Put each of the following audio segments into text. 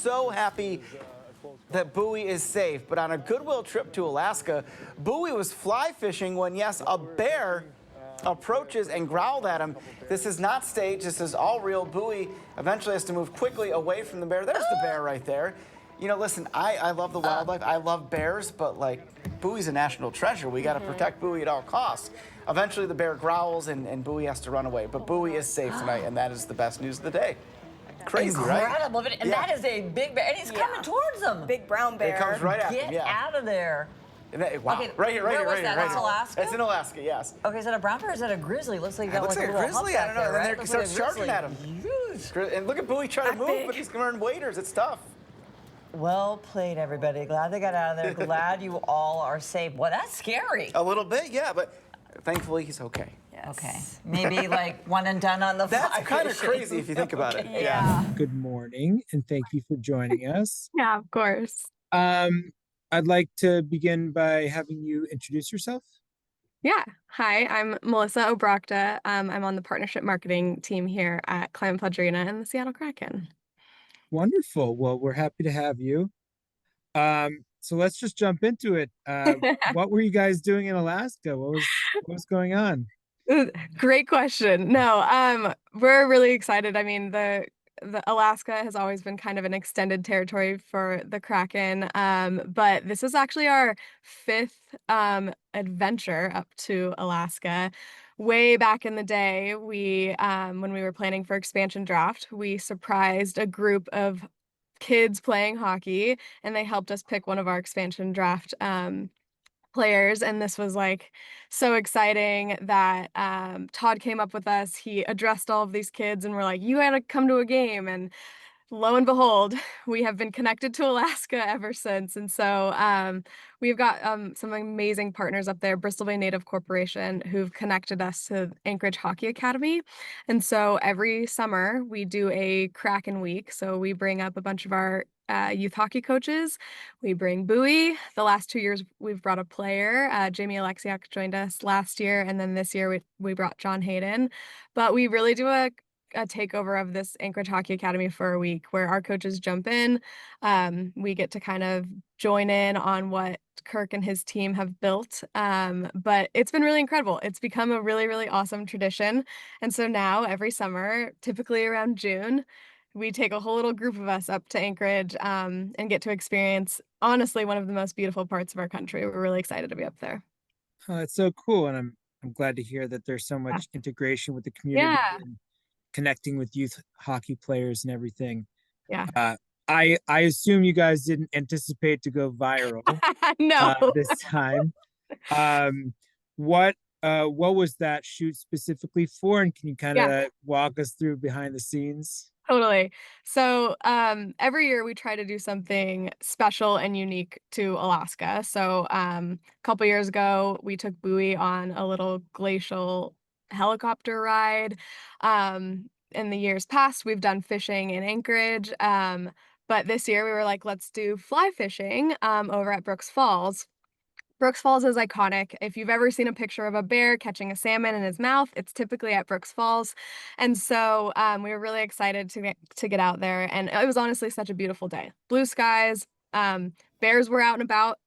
so happy that Buoy is safe. But on a goodwill trip to Alaska, Buoy was fly fishing when, yes, a bear approaches and growled at him. This is not staged. This is all real. Buoy eventually has to move quickly away from the bear. There's the bear right there. You know, listen, I love the wildlife. I love bears, but, like, Buoy's a national treasure. We got to protect Buoy at all costs. Eventually, the bear growls, and Buoy has to run away. But Buoy is safe tonight, and that is the best news of the day. Crazy, right? Incredible. And that is a big bear, and he's coming towards them. Big brown bear. It comes right at Get him, yeah. out of there. Wow. Okay, Right here, right where here, was right here. that? Right That's here. Alaska? That's in Alaska, yes. Okay, is that a brown bear or is that a grizzly? Looks like you It got looks like a little grizzly. hump I don't know. back there, And then right? he Looks starts like a charging grizzly. at him. And look at Buoy trying to move, but he's going to earn waders. It's tough. Well played, everybody. Glad they got out of there. Glad you all are safe. Well, that's scary. A little bit, yeah, but thankfully he's okay. Yes. Okay. Maybe like one and done on the fly. That's kind of fishing. crazy if you think about it. Yeah. Good morning, and thank you for joining us. Yeah, of course. I'd like to begin by having you introduce yourself. Yeah. Hi, I'm Melissa Obrochta. I'm on the partnership marketing team here at Climate Pledge Arena and the Seattle Kraken. Wonderful. Well, we're happy to have you. So let's just jump into it. What were you guys doing in Alaska? What was going on? Great question. No, we're really excited. I mean, the Alaska has always been kind of an extended territory for the Kraken, but this is actually our fifth adventure up to Alaska. Way back in the day, we when we were planning for expansion draft, we surprised a group of kids playing hockey, and they helped us pick one of our expansion draft players, and this was like so exciting that Todd came up with us. He addressed all of these kids and we're like, you gotta come to a game, and lo and behold, we have been connected to Alaska ever since. And so we've got some amazing partners up there, Bristol Bay Native Corporation, who've connected us to Anchorage Hockey Academy. And so every summer we do a Kraken week. So we bring up a bunch of our youth hockey coaches. We bring Buoy. The last 2 years we've brought a player. Jamie Alexiak joined us last year, and then this year we brought John Hayden. But we really do a takeover of this Anchorage Hockey Academy for a week where our coaches jump in. We get to kind of join in on what Kirk and his team have built. But it's been really incredible. It's become a really, really awesome tradition. And so now every summer, typically around June, we take a whole little group of us up to Anchorage and get to experience, honestly, one of the most beautiful parts of our country. We're really excited to be up there. Oh, it's so cool, and I'm glad to hear that there's so much integration with the community. Yeah. And connecting with youth hockey players and everything. Yeah. I assume you guys didn't anticipate to go viral No. this time. What was that shoot specifically for, and can you kind of walk us through behind the scenes? Totally. So every year we try to do something special and unique to Alaska. So a couple years ago, we took Buoy on a little glacial helicopter ride. In the years past, we've done fishing in Anchorage. But this year we were like, let's do fly fishing over at Brooks Falls. Brooks Falls is iconic. If you've ever seen a picture of a bear catching a salmon in his mouth, it's typically at Brooks Falls. And so we were really excited to get out there. And it was honestly such a beautiful day. Blue skies, bears were out and about.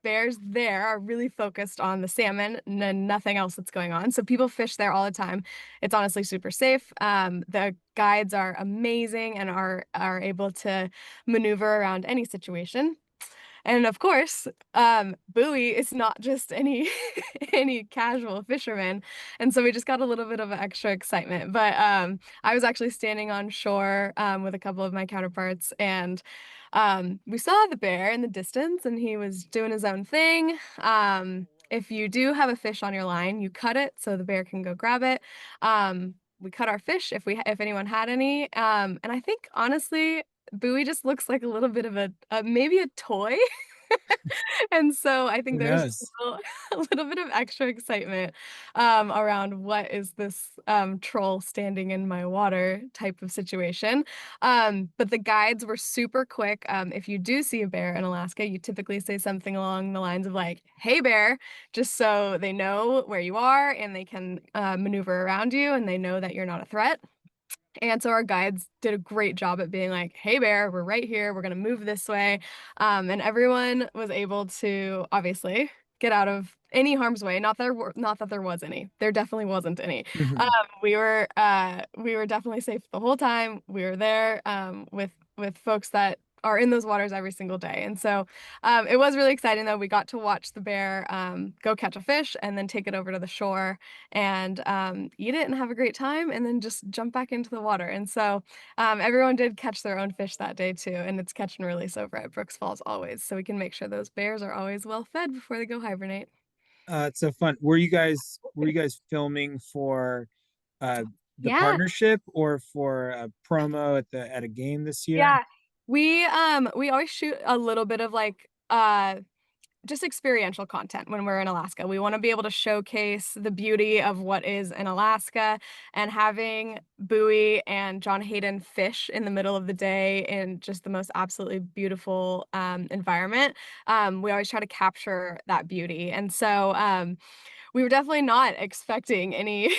Bears there are really focused on the salmon and nothing else that's going on. So people fish there all the time. It's honestly super safe. The guides are amazing and are able to maneuver around any situation. And of course, Buoy is not just any any casual fisherman. And so we just got a little bit of extra excitement. But I was actually standing on shore with a couple of my counterparts, and we saw the bear in the distance, and he was doing his own thing. If you do have a fish on your line, you cut it so the bear can go grab it. We cut our fish if anyone had any. And I think honestly, Buoy just looks like a little bit of maybe a toy. And so I think Who there's knows? a little bit of extra excitement around what is this troll standing in my water type of situation. But the guides were super quick. If you do see a bear in Alaska, you typically say something along the lines of like, "Hey bear," just so they know where you are and they can maneuver around you and they know that you're not a threat. And so our guides did a great job at being like, "Hey bear, we're right here. We're gonna move this way." And everyone was able to obviously get out of any harm's way. Not that there was any. There definitely wasn't any. Um, Mhm. we were definitely safe the whole time. We were there with folks that are in those waters every single day. And so it was really exciting though. We got to watch the bear go catch a fish and then take it over to the shore and eat it and have a great time and then just jump back into the water. And so everyone did catch their own fish that day too. And it's catch and release over at Brooks Falls always. So we can make sure those bears are always well fed before they go hibernate. It's so fun. Were you guys filming for uh the Yeah. partnership or for a promo at a game this year? Yeah. We always shoot a little bit of like just experiential content when we're in Alaska. We wanna be able to showcase the beauty of what is in Alaska, and having Buoy and John Hayden fish in the middle of the day in just the most absolutely beautiful, environment, we always try to capture that beauty, and so, we were definitely not expecting any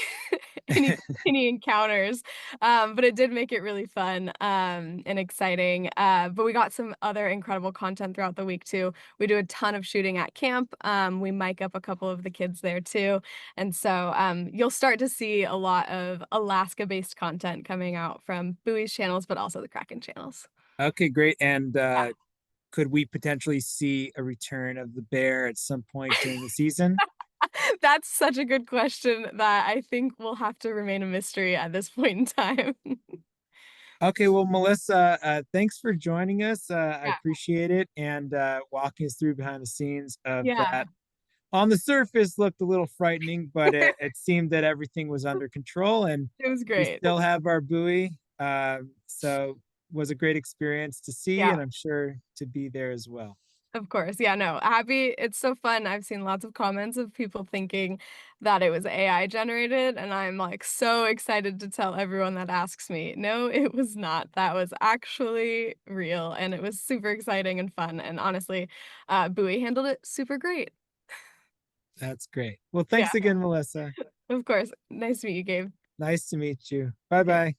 any any encounters, but it did make it really fun, and exciting, but we got some other incredible content throughout the week too. We do a ton of shooting at camp, we mic up a couple of the kids there too, and so, you'll start to see a lot of Alaska-based content coming out from Bowie's channels, but also the Kraken channels. Okay, great. And Yeah. could we potentially see a return of the bear at some point during the season? That's such a good question that I think will have to remain a mystery at this point in time. Okay, well, Melissa, thanks for joining us. I Yeah. appreciate it and walking us through behind the scenes of Yeah. that. On the surface, looked a little frightening, but it seemed that everything was under control, and It was we great. still have our buoy. So was a great experience to see, Yeah, and I'm sure to be there as well. of course. Yeah, no, happy it's so fun. I've seen lots of comments of people thinking that it was AI generated, and I'm, like, so excited to tell everyone that asks me, "No, it was not. That was actually real," and it was super exciting and fun, and honestly, Bowie handled it super great. That's great. Well, Yeah, thanks again, Melissa. of course. Nice to meet you, Gabe. Nice to meet you. Bye Okay. bye.